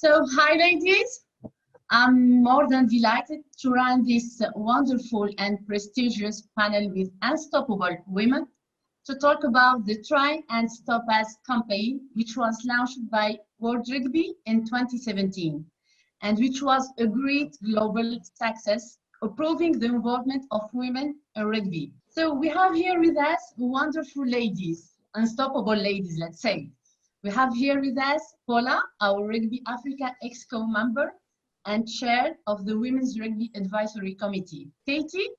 Hi ladies, I'm more than delighted to run this wonderful and prestigious panel with unstoppable women to talk about the Try and Stop Us campaign, which was launched by World Rugby in 2017 and which was a great global success, approving the involvement of women in rugby. So we have here with us wonderful ladies, unstoppable ladies, let's say. We have here with us Paula, our Rugby Africa Exco member and chair of the Women's Rugby Advisory Committee. Katie,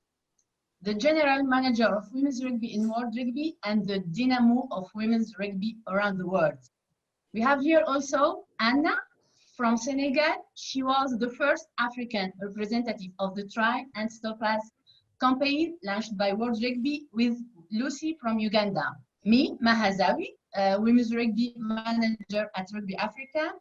the General Manager of Women's Rugby in World Rugby and the dynamo of women's rugby around the world. We have here also Anna from Senegal. She was the first African representative of the Try and Stop Us campaign launched by World Rugby with Lucy from Uganda. Me, Mahazawi, Women's Rugby Manager at Rugby Africa.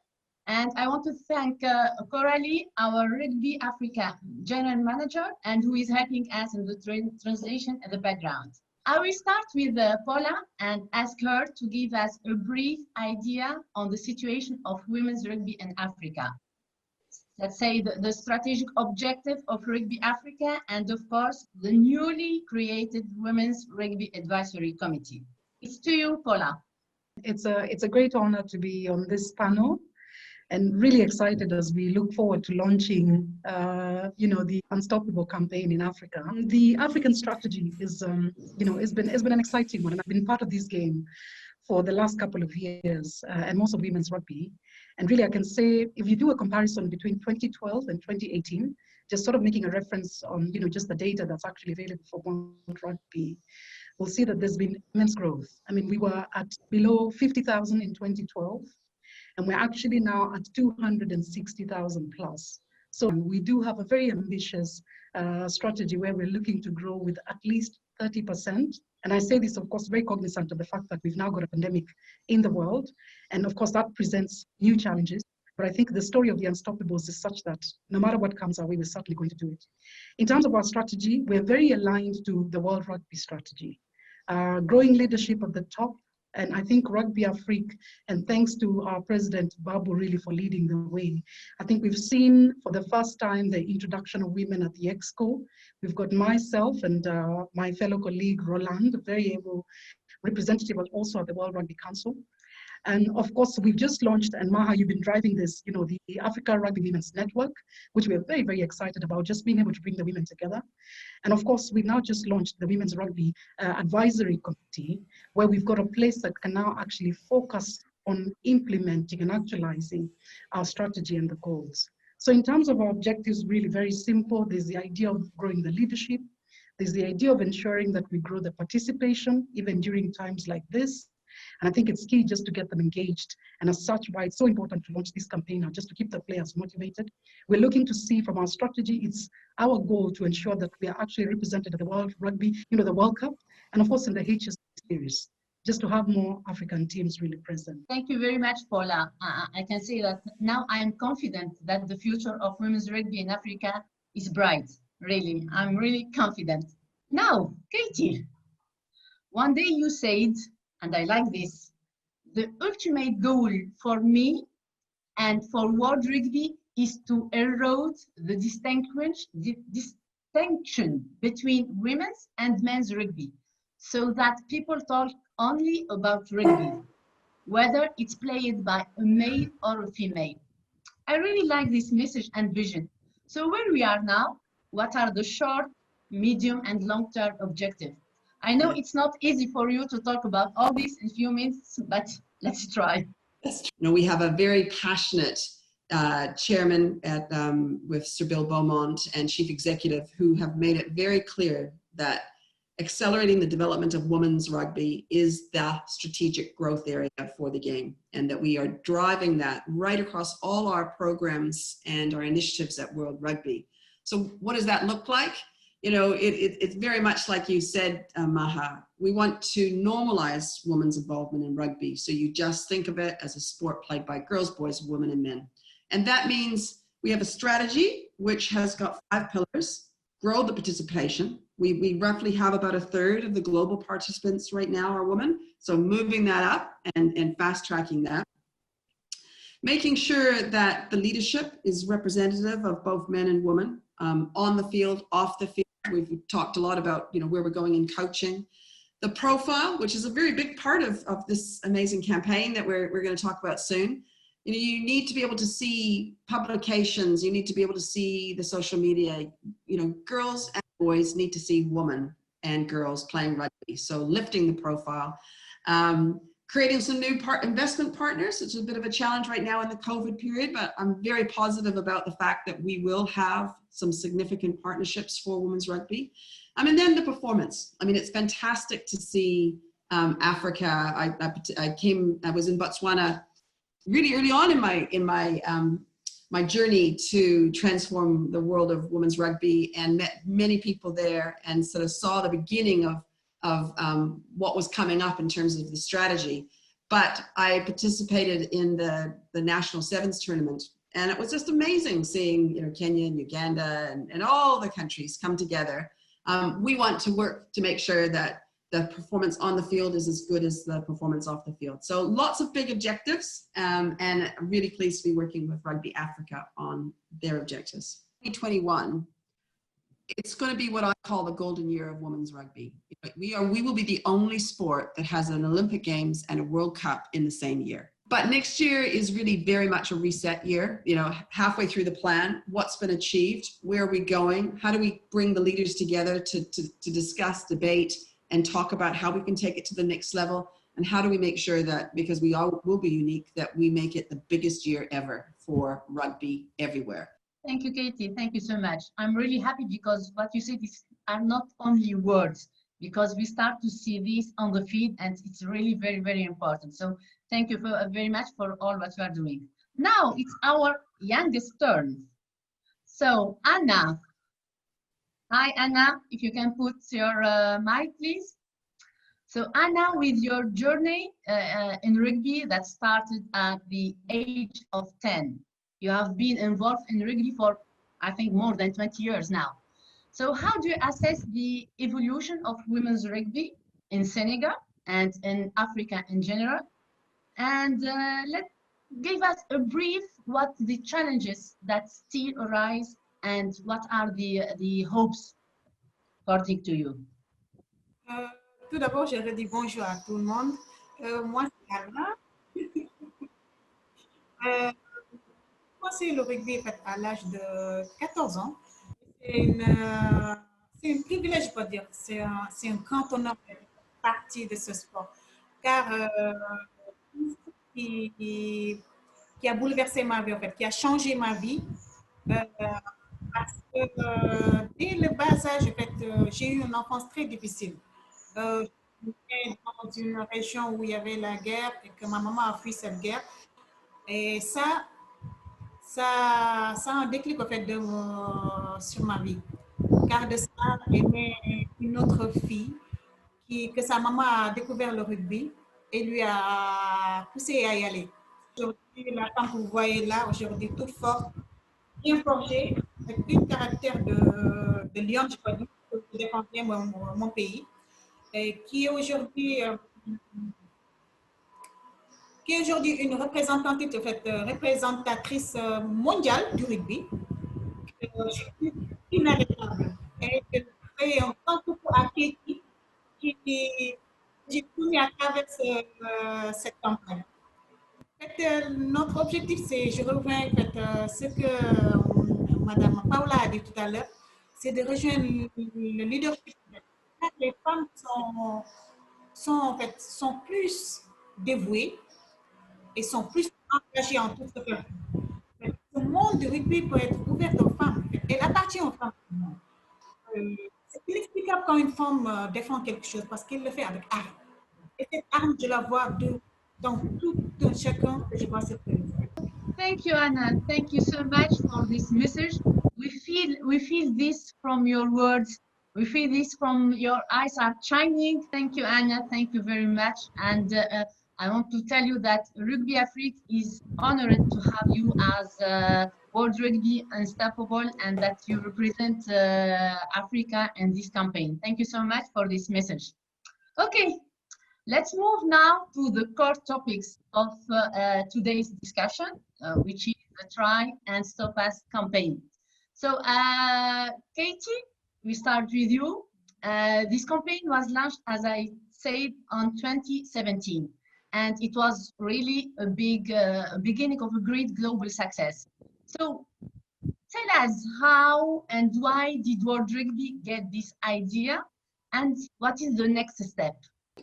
And I want to thank Coralie, our Rugby Africa General Manager, and who is helping us in the translation at the background. I will start with Paula and ask her to give us a brief idea on the situation of women's rugby in Africa. Let's say the strategic objective of Rugby Africa and of course the newly created Women's Rugby Advisory Committee. It's to you, Paula. It's a great honor to be on this panel and really excited as we look forward to launching the Unstoppable campaign in Africa. The African strategy is has been an exciting one, and I've been part of this game for the last couple of years and most of women's rugby. And really I can say if you do a comparison between 2012 and 2018, just sort of making a reference on just the data that's actually available for World Rugby, we'll see that there's been immense growth. I mean, we were at below 50,000 in 2012, and we're actually now at 260,000 plus. So we do have a very ambitious strategy where we're looking to grow with at least 30%. And I say this, of course, very cognizant of the fact that we've now got a pandemic in the world. And of course, that presents new challenges. But I think the story of the Unstoppables is such that no matter what comes our way, we're certainly going to do it. In terms of our strategy, we're very aligned to the World Rugby strategy. Growing leadership at the top, and I think Rugby Africa, and thanks to our president, Babu, really for leading the way. I think we've seen for the first time the introduction of women at the Exco. We've got myself and my fellow colleague, Roland, a very able representative also at the World Rugby Council. And of course, we've just launched, and Maha, you've been driving this, the Africa Rugby Women's Network, which we're very, very excited about, just being able to bring the women together. And of course, we've now just launched the Women's Rugby Advisory Committee, where we've got a place that can now actually focus on implementing and actualizing our strategy and the goals. So in terms of our objectives, really very simple. There's the idea of growing the leadership. There's the idea of ensuring that we grow the participation, even during times like this. And I think it's key just to get them engaged. And as such, why it's so important to launch this campaign now, just to keep the players motivated. We're looking to see from our strategy, it's our goal to ensure that we are actually represented at the World Rugby, the World Cup, and of course in the HS series, just to have more African teams really present. Thank you very much, Paula. I can say that now I am confident that the future of women's rugby in Africa is bright. Really, I'm really confident. Now, Katie, one day you said, and I like this, the ultimate goal for me and for World Rugby is to erode the distinction between women's and men's rugby so that people talk only about rugby, whether it's played by a male or a female. I really like this message and vision. So where we are now, what are the short, medium, and long-term objectives? I know it's not easy for you to talk about all this in a few minutes, but let's try. We have a very passionate chairman with Sir Bill Beaumont and chief executive who have made it very clear that accelerating the development of women's rugby is the strategic growth area for the game, and that we are driving that right across all our programs and our initiatives at World Rugby. So what does that look like? It's very much like you said, Maha. We want to normalize women's involvement in rugby. So you just think of it as a sport played by girls, boys, women, and men. And that means we have a strategy which has got 5 pillars. Grow the participation. We roughly have about 1/3 of the global participants right now are women. So moving that up and fast tracking that. making sure that the leadership is representative of both men and women, on the field, off the field. We've talked a lot about, you know, where we're going in coaching. The profile, which is a very big part of this amazing campaign that we're going to talk about soon. You know, you need to be able to see publications, you need to be able to see the social media. You know, girls and boys need to see women and girls playing rugby. So lifting the profile, creating some new investment partners. It's a bit of a challenge right now in the COVID period, but I'm very positive about the fact that we will have some significant partnerships for women's rugby. And then the performance. I mean, it's fantastic to see Africa. I was in Botswana really early on in my journey to transform the world of women's rugby, and met many people there, and sort of saw the beginning of what was coming up in terms of the strategy. But I participated in the National Sevens tournament, and it was just amazing seeing, you know, Kenya and Uganda and all the countries come together. We want to work to make sure that the performance on the field is as good as the performance off the field. So lots of big objectives, and I'm really pleased to be working with Rugby Africa on their objectives. 2021, it's going to be what I call the golden year of women's rugby. We will be the only sport that has an Olympic Games and a World Cup in the same year. But next year is really very much a reset year, you know, halfway through the plan, what's been achieved, where are we going, how do we bring the leaders together to discuss, debate, and talk about how we can take it to the next level, and how do we make sure that, because we all will be unique, that we make it the biggest year ever for rugby everywhere. Thank you, Katie. Thank you so much. I'm really happy because what you said are not only words, because we start to see this on the field, and it's really very, very important. So thank you very much for all what you are doing. Now it's our youngest turn. So Anna. Hi, Anna, if you can put your mic, please. So Anna, with your journey in rugby that started at the age of 10, you have been involved in rugby for, I think, more than 20 years now. So how do you assess the evolution of women's rugby in Senegal and in Africa in general? And give us a brief what the challenges that still arise and what are the hopes according to you? Tout d'abord, je redis bonjour à tout le monde. Moi, c'est Anna. J'ai commencé le rugby à l'âge de 14 ans. C'est un privilège, je peux dire. C'est un grand honneur d'être partie de ce sport. Car qui a bouleversé ma vie, en fait, qui a changé ma vie. Parce que dès le bas âge, en fait, j'ai eu une enfance très difficile. J'étais dans une région où il y avait la guerre et que ma maman a fui cette guerre. Et ça a un déclic, en fait, sur ma vie. Car de ça, est née une autre fille que sa maman a découvert le rugby et lui a poussé à y aller. Aujourd'hui, la femme que vous voyez là, aujourd'hui, toute forte, bien forgée, avec un caractère de lion, je peux dire, qui défend bien mon pays, et qui est aujourd'hui une représentatrice, en fait, représentatrice mondiale du rugby. Je suis inarrêtable. Et je fais un grand coucou à Katie qui j'ai connu à travers cette campagne. En fait, notre objectif, c'est, je reviens en fait, ce que Madame Paula a dit tout à l'heure, c'est de rejoindre le leadership. Les femmes sont plus dévouées et sont plus engagées en tout ce qu'elles font. Le monde du rugby peut être ouvert aux femmes. Elle appartient aux femmes. C'est inexplicable quand une femme défend quelque chose parce qu'elle le fait avec arme. Et cette arme, je la vois dans tout chacun que je vois cette personne. Thank you, Anna. Thank you so much for this message. We feel this from your words. We feel this from your eyes are shining. Thank you, Anna. Thank you very much. And I want to tell you that Rugby Africa is honored to have you as World Rugby Unstoppable, and that you represent Africa in this campaign. Thank you so much for this message. Okay, Let's move now to the core topics of today's discussion, which is the Try and Stop Us campaign. So, Katie, we start with you. This campaign was launched, as I said, on 2017, and it was really a big beginning of a great global success. So, tell us how and why did World Rugby get this idea, and what is the next step?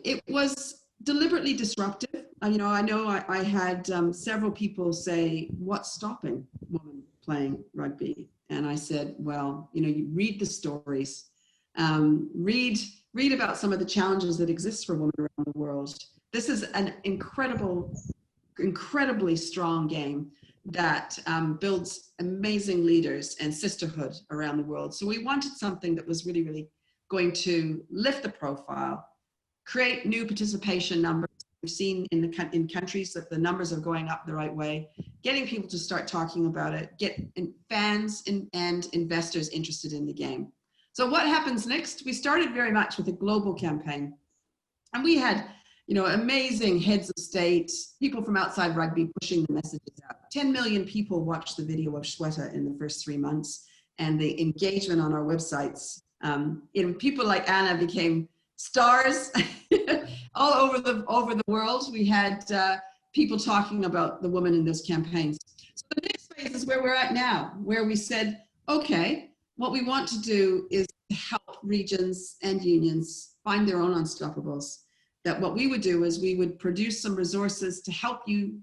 It was deliberately disruptive. I know I had several people say, what's stopping women playing rugby? And I said, well, you read the stories, read about some of the challenges that exist for women around the world. This is an incredibly strong game that builds amazing leaders and sisterhood around the world. So we wanted something that was really, really going to lift the profile, create new participation numbers. We've seen in countries that the numbers are going up the right way, getting people to start talking about it, get fans and investors interested in the game. So what happens next? We started very much with a global campaign, and we had amazing heads of state, people from outside rugby pushing the messages out. 10 million people watched the video of Shweta in the first 3 months, and the engagement on our websites. People like Anna became stars all over the world. We had people talking about the women in those campaigns. So the next phase is where we're at now, where we said, okay, what we want to do is help regions and unions find their own unstoppables. That what we would do is we would produce some resources to help you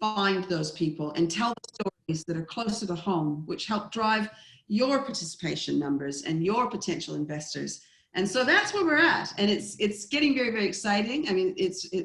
find those people and tell the stories that are closer to home, which help drive your participation numbers and your potential investors. And so that's where we're at, and it's getting very, very exciting. I mean,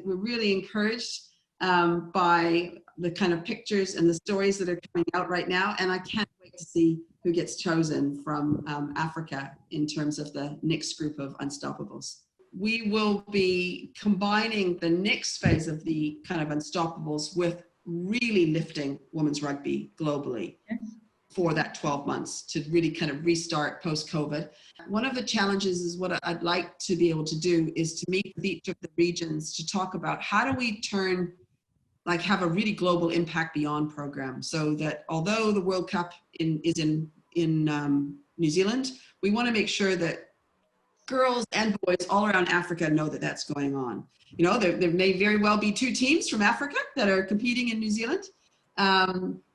we're really encouraged by the kind of pictures and the stories that are coming out right now, and I can't wait to see who gets chosen from Africa in terms of the next group of Unstoppables. We will be combining the next phase of the kind of Unstoppables with really lifting women's rugby globally for that 12 months to really kind of restart post-COVID. One of the challenges is what I'd like to be able to do is to meet with each of the regions to talk about how do we have a really global impact beyond program, so that although the World Cup is in New Zealand, we want to make sure that girls and boys all around Africa know that that's going on. There may very well be 2 teams from Africa that are competing in New Zealand,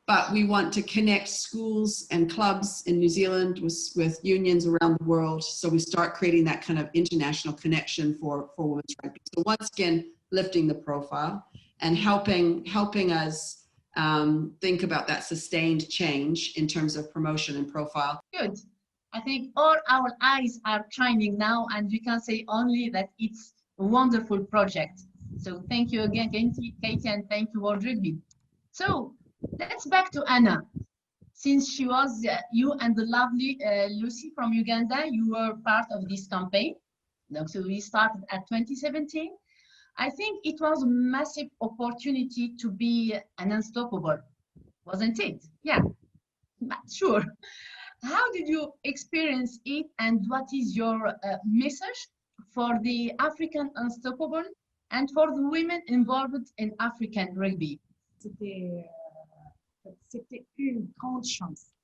but we want to connect schools and clubs in New Zealand with unions around the world. So we start creating that kind of international connection for women's rugby. So once again, lifting the profile and helping us think about that sustained change in terms of promotion and profile. Good. I think all our eyes are shining now, and we can say only that it's a wonderful project. So thank you again, Katie, and thank you, World Rugby. So let's back to Anna. Since she was, you and the lovely Lucy from Uganda, you were part of this campaign. So we started at 2017. I think it was a massive opportunity to be an unstoppable, wasn't it? Yeah, sure. How did you experience it, and what is your message for the African Unstoppable and for the women involved in African rugby? C'était une grande chance,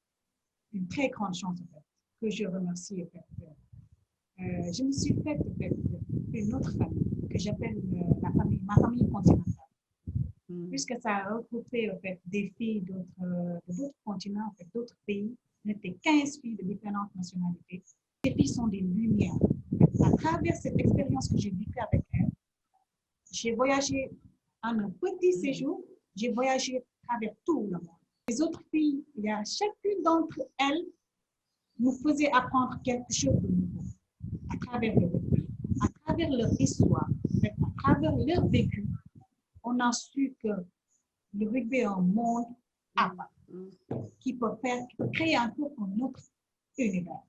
une très grande chance en fait, que je remercie en fait. Je me suis faite en fait une autre famille que j'appelle ma famille continentale, puisque ça a regroupé en fait des filles d'autres continents, en fait, d'autres pays. On était 15 filles de différentes nationalités. Ces filles sont des lumières. À travers cette expérience que j'ai vécue avec elles, j'ai voyagé en un petit séjour, j'ai voyagé à travers tout le monde. Les autres filles, chacune d'entre elles nous faisait apprendre quelque chose de nouveau à travers le rugby, à travers leur histoire, à travers leur vécu. On a su que le rugby est un monde à part, qui peut créer un peu notre univers.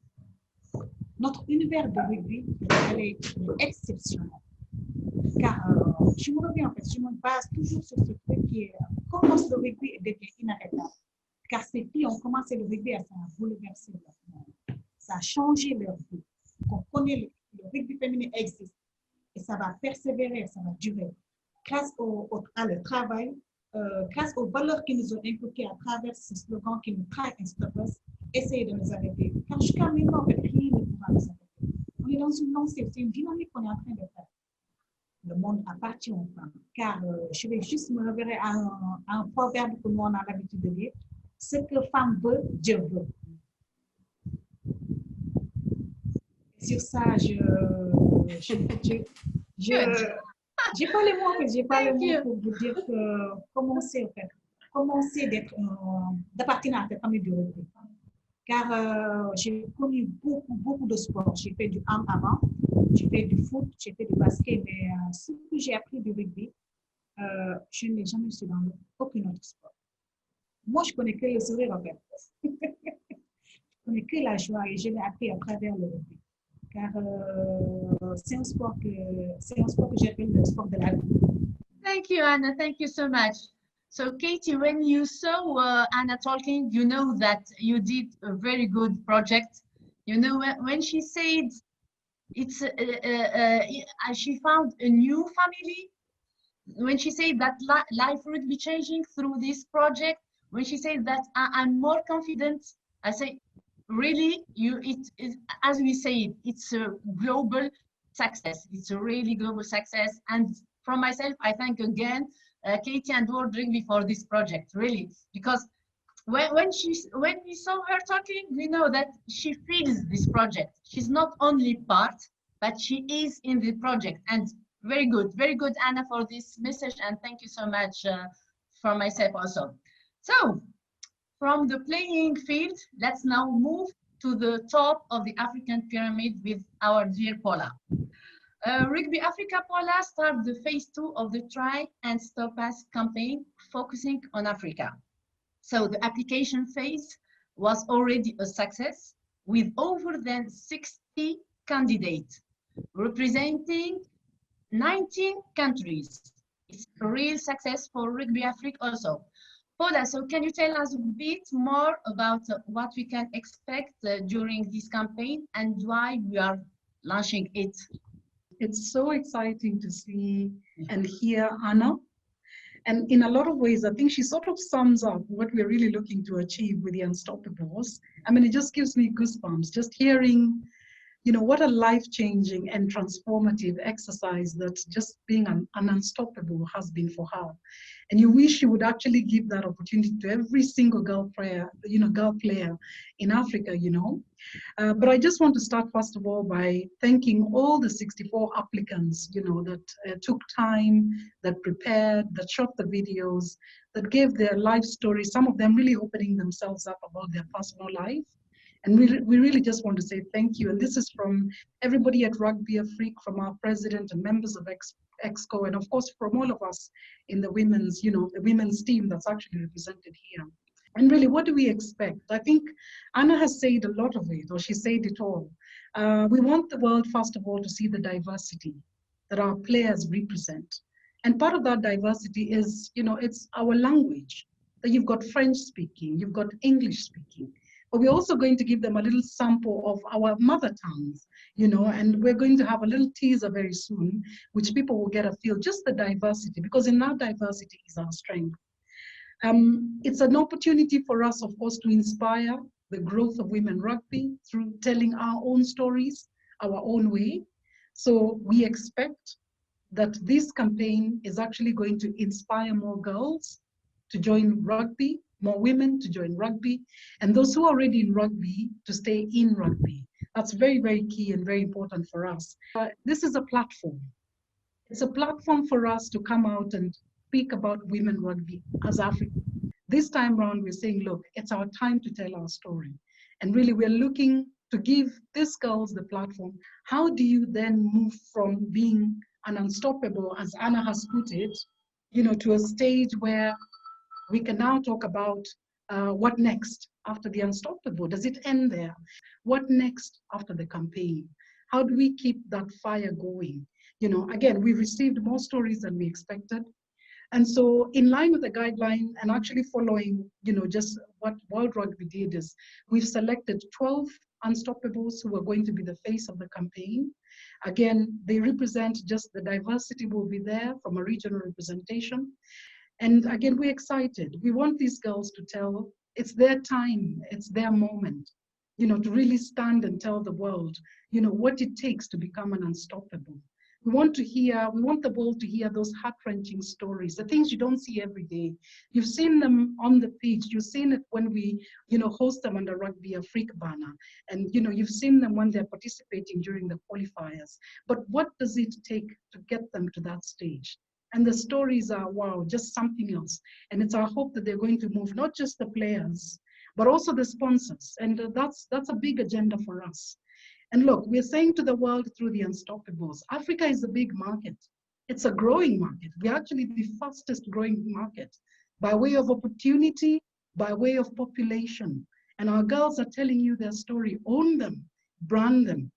Notre univers de rugby, elle est exceptionnelle. Car je me reviens en fait, je me base toujours sur ce truc qui est comment le rugby est devenu inarrêtable. Car ces filles ont commencé le rugby à bouleverser leur monde. Ça a changé leur vie. On connaît le rugby féminin existe. et ça va persévérer, ça va durer. Grâce à le travail, grâce aux valeurs qu'ils nous ont inculquées à travers ce slogan qui nous traque un stoppers, essayez de nous arrêter. Car jusqu'à maintenant, rien ne pourra nous arrêter. On est dans une lancée, c'est une dynamique qu'on est en train de faire. Le monde appartient aux femmes. Car je vais juste me référer à un proverbe que nous on a l'habitude de lire. Ce que femme veut, Dieu veut. Sur ça, j'ai pas les mots, j'ai pas les mots pour vous dire que commencez en fait, commencez d'appartenir à cette famille du rugby. Car j'ai connu beaucoup de sports. J'ai fait du hand avant, j'ai fait du foot, j'ai fait du basket, mais ce que j'ai appris du rugby, je n'ai jamais su dans aucun autre sport. Moi, je connais que le sourire en fait. Je connais que la joie et je l'ai appris à travers le rugby. Car c'est un sport que j'appelle le sport de la vie. Thank you, Anna. Thank you so much. So, Katie, when you saw Anna talking, you know that you did a very good project. You know, when she said it's she found a new family, when she said that life would be changing through this project, when she said that I'm more confident, I say, really, as we say, it's a global success. It's a really global success. And from myself, I thank again Katie and World Rugby for this project, really, because when we saw her talking, we know that she feels this project. She's not only part, but she is in the project. And very good, Anna, for this message. And thank you so much for myself also. So, from the playing field, let's now move to the top of the African pyramid with our dear Paula. Rugby Africa Paula started the phase 2 of the Try and Stop Us campaign, focusing on Africa. So the application phase was already a success with over than 60 candidates representing 19 countries. It's a real success for Rugby Africa also. Paula, so can you tell us a bit more about what we can expect during this campaign and why we are launching it? It's so exciting to see and hear Anna. And in a lot of ways, I think she sort of sums up what we're really looking to achieve with the Unstoppables. I mean, it just gives me goosebumps just hearing, you know, what a life-changing and transformative exercise that just being an unstoppable has been for her. And you wish you would actually give that opportunity to every single girl player in Africa, you know. But I just want to start, first of all, by thanking all the 64 applicants, you know, that took time, that prepared, that shot the videos, that gave their life stories, some of them really opening themselves up about their personal life. And we really just want to say thank you. And this is from everybody at Rugby Africa, from our president and members of EXCO, and of course from all of us in the women's, you know, the women's team that's actually represented here. And really, what do we expect? I think Anna has said a lot of it, or she said it all. We want the world, first of all, to see the diversity that our players represent. And part of that diversity is, you know, it's our language. That you've got French speaking, you've got English speaking. But we're also going to give them a little sample of our mother tongues, you know, and we're going to have a little teaser very soon, which people will get a feel, just the diversity, because in that diversity is our strength. It's an opportunity for us, of course, to inspire the growth of women rugby through telling our own stories, our own way. So we expect that this campaign is actually going to inspire more girls to join rugby, more women to join rugby, and those who are already in rugby to stay in rugby. That's very, very key and very important for us. This is a platform. It's a platform for us to come out and speak about women rugby as Africa. This time around, we're saying, look, it's our time to tell our story. And really, we're looking to give these girls the platform. How do you then move from being an unstoppable, as Anna has put it, you know, to a stage where we can now talk about what next after the unstoppable? Does it end there? What next after the campaign? How do we keep that fire going? You know, again, we received more stories than we expected. And so in line with the guideline and actually following, you know, just what World Rugby did is we've selected 12 unstoppables who are going to be the face of the campaign. Again, they represent just the diversity will be there from a regional representation. And again, we're excited. We want these girls to tell it's their time, it's their moment, to really stand and tell the world, what it takes to become an unstoppable. We want the world to hear those heart-wrenching stories, the things you don't see every day. You've seen them on the pitch. You've seen it when we, host them under Rugby Africa banner. And, you've seen them when they're participating during the qualifiers. But what does it take to get them to that stage? And the stories are, wow, just something else. And it's our hope that they're going to move not just the players, but also the sponsors. And that's a big agenda for us. And look, we're saying to the world through the Unstoppables, Africa is a big market. It's a growing market. We're actually the fastest growing market by way of opportunity, by way of population. And our girls are telling you their story. Own them, brand them,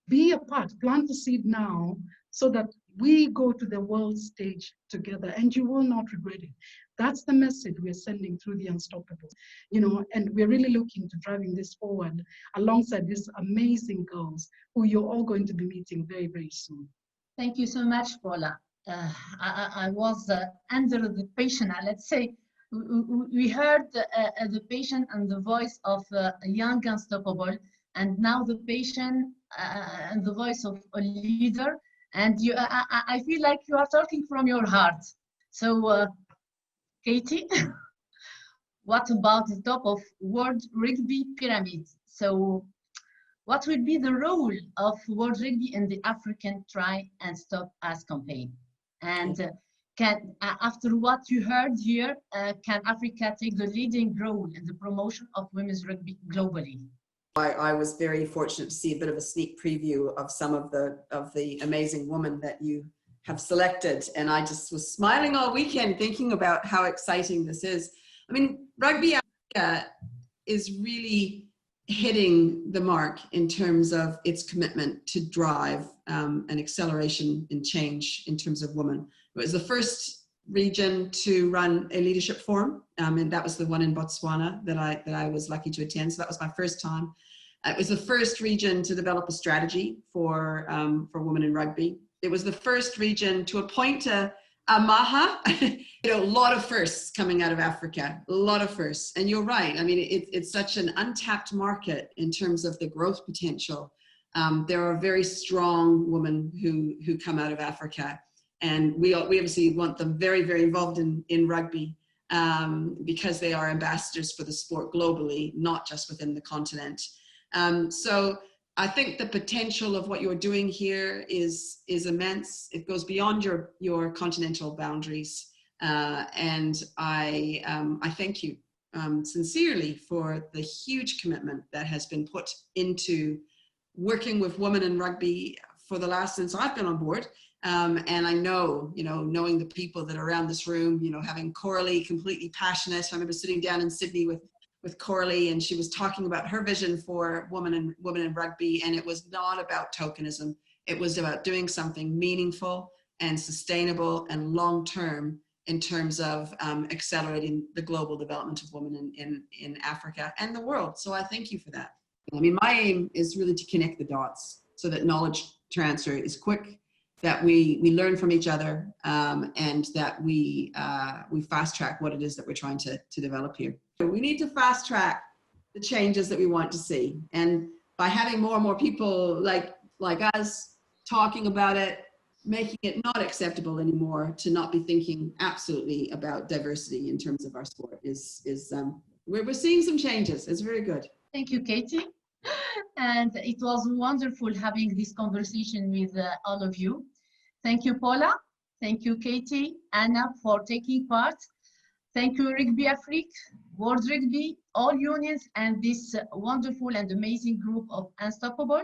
be a part, plant the seed now so that we go to the world stage together and you will not regret it. That's the message we're sending through the Unstoppables, and we're really looking to driving this forward alongside these amazing girls who you're all going to be meeting very, very soon. Thank you so much, Paula. I was under the patient, let's say, we heard the patient and the voice of a young Unstoppable, and now the patient and the voice of a leader. And I feel like you are talking from your heart. So, Katie, what about the top of World Rugby Pyramid? So, what will be the role of World Rugby in the African Try and Stop Us campaign? And after what you heard here, can Africa take the leading role in the promotion of women's rugby globally? I was very fortunate to see a bit of a sneak preview of some of the amazing women that you have selected, and I just was smiling all weekend thinking about how exciting this is. I mean, Rugby Africa is really hitting the mark in terms of its commitment to drive an acceleration in change in terms of women. It was the first region to run a leadership forum, and that was the one in Botswana that I was lucky to attend. So that was my first time. It was the first region to develop a strategy for women in rugby. It was the first region to appoint a Maha. A lot of firsts coming out of Africa, a lot of firsts. And you're right. I mean, it's such an untapped market in terms of the growth potential. There are very strong women who come out of Africa, and we obviously want them very, very involved in rugby because they are ambassadors for the sport globally, not just within the continent. So I think the potential of what you're doing here is immense. It goes beyond your continental boundaries, and I thank you sincerely for the huge commitment that has been put into working with women in rugby for the last since I've been on board. And I know, knowing the people that are around this room, having Coralie completely passionate. I remember sitting down in Sydney with Coralie, and she was talking about her vision for women in rugby, and it was not about tokenism. It was about doing something meaningful and sustainable and long-term in terms of accelerating the global development of women in Africa and the world. So I thank you for that. I mean, my aim is really to connect the dots so that knowledge transfer is quick, that we learn from each other, and that we fast track what it is that we're trying to develop here. We need to fast track the changes that we want to see. And by having more and more people like us talking about it, making it not acceptable anymore to not be thinking absolutely about diversity in terms of our sport we're seeing some changes. It's very good. Thank you, Katie. And it was wonderful having this conversation with all of you. Thank you, Paula. Thank you, Katie, Anna, for taking part. Thank you, Rugby Africa, World Rugby, all unions, and this wonderful and amazing group of Unstoppable.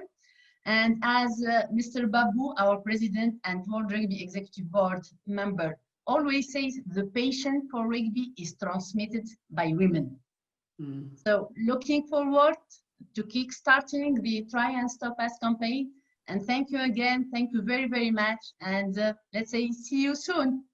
And as Mr. Babu, our president and World Rugby Executive Board member, always says, the passion for rugby is transmitted by women. So looking forward to kickstarting the Try and Stop Us campaign. And thank you again. Thank you very, very much. And let's say, see you soon.